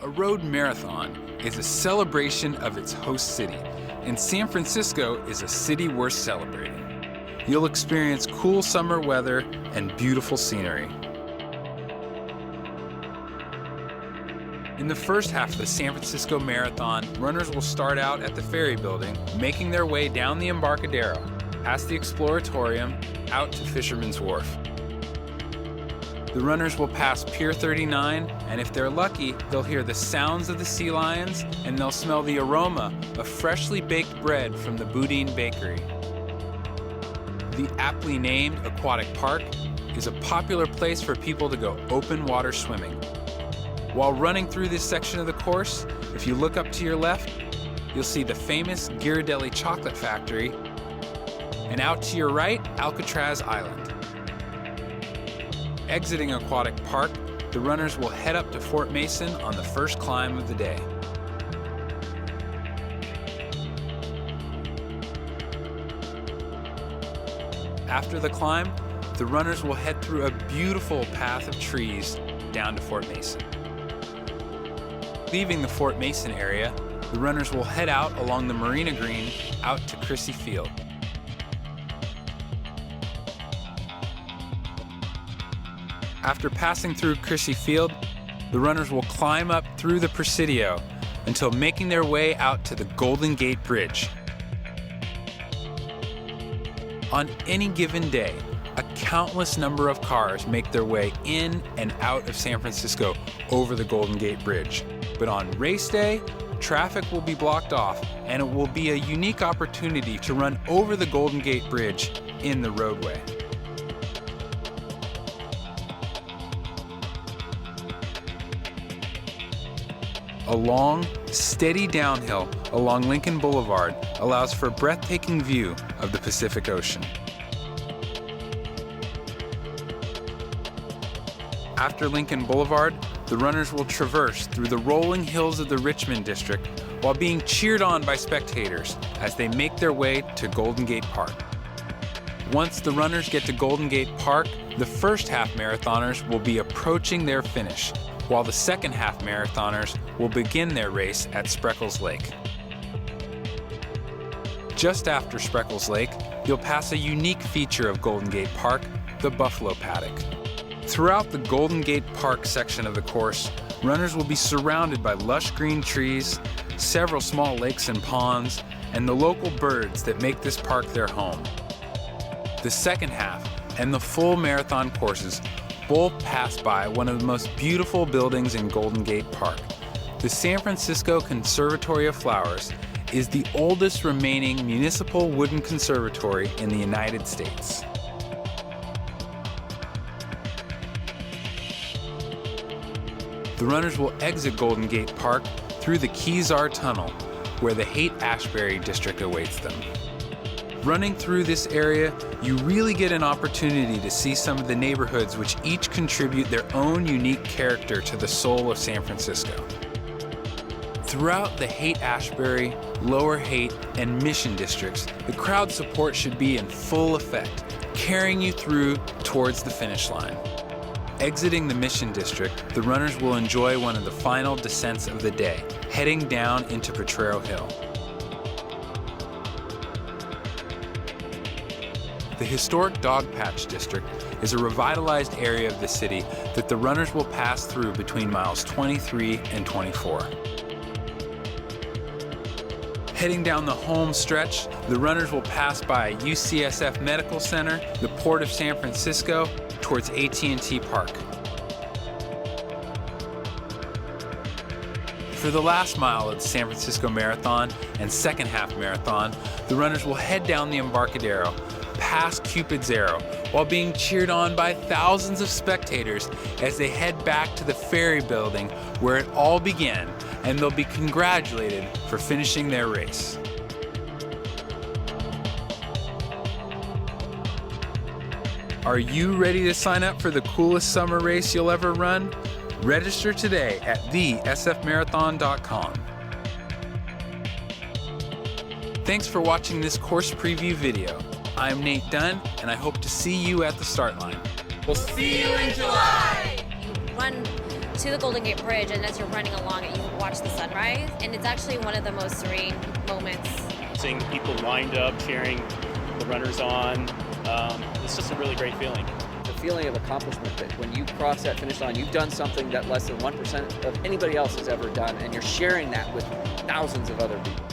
A road marathon is a celebration of its host city, and San Francisco is a city worth celebrating. You'll experience cool summer weather and beautiful scenery. In the first half of the San Francisco Marathon, runners will start out at the Ferry Building, making their way down the Embarcadero, past the Exploratorium, out to Fisherman's Wharf. The runners will pass Pier 39, and if they're lucky, they'll hear the sounds of the sea lions and they'll smell the aroma of freshly baked bread from the Boudin Bakery. The aptly named Aquatic Park is a popular place for people to go open water swimming. While running through this section of the course, if you look up to your left, you'll see the famous Ghirardelli chocolate factory, and out to your right, Alcatraz Island. Exiting Aquatic Park, the runners will head up to Fort Mason on the first climb of the day. After the climb, the runners will head through a beautiful path of trees down to Fort Mason. Leaving the Fort Mason area, the runners will head out along the Marina Green out to Crissy Field. After passing through Crissy Field, the runners will climb up through the Presidio until making their way out to the Golden Gate Bridge. On any given day, a countless number of cars make their way in and out of San Francisco over the Golden Gate Bridge. But on race day, traffic will be blocked off, and it will be a unique opportunity to run over the Golden Gate Bridge in the roadway. A long, steady downhill along Lincoln Boulevard allows for a breathtaking view of the Pacific Ocean. After Lincoln Boulevard, the runners will traverse through the rolling hills of the Richmond District while being cheered on by spectators as they make their way to Golden Gate Park. Once the runners get to Golden Gate Park, the first half marathoners will be approaching their finish, while the second half marathoners will begin their race at Spreckles Lake. Just after Spreckles Lake, you'll pass a unique feature of Golden Gate Park, the Buffalo Paddock. Throughout the Golden Gate Park section of the course, runners will be surrounded by lush green trees, several small lakes and ponds, and the local birds that make this park their home. The second half and the full marathon courses both pass by one of the most beautiful buildings in Golden Gate Park. The San Francisco Conservatory of Flowers is the oldest remaining municipal wooden conservatory in the United States. The runners will exit Golden Gate Park through the Kezar Tunnel, where the Haight-Ashbury District awaits them. Running through this area, you really get an opportunity to see some of the neighborhoods which each contribute their own unique character to the soul of San Francisco. Throughout the Haight-Ashbury, Lower Haight, and Mission districts, the crowd support should be in full effect, carrying you through towards the finish line. Exiting the Mission District, the runners will enjoy one of the final descents of the day, heading down into Potrero Hill. The historic Dogpatch District is a revitalized area of the city that the runners will pass through between miles 23 and 24. Heading down the home stretch, the runners will pass by UCSF Medical Center, the Port of San Francisco, towards AT&T Park. For the last mile of the San Francisco Marathon and second half marathon, the runners will head down the Embarcadero, past Cupid's Arrow, while being cheered on by thousands of spectators as they head back to the Ferry Building where it all began, and they'll be congratulated for finishing their race. Are you ready to sign up for the coolest summer race you'll ever run? Register today at thesfmarathon.com. Thanks for watching this course preview video. I'm Nate Dunn, and I hope to see you at the start line. We'll see you in July! Run to the Golden Gate Bridge, and as you're running along it, you watch the sunrise, and it's actually one of the most serene moments. Seeing people lined up, cheering the runners on, it's just a really great feeling. The feeling of accomplishment that when you cross that finish line, you've done something that less than 1% of anybody else has ever done, and you're sharing that with thousands of other people.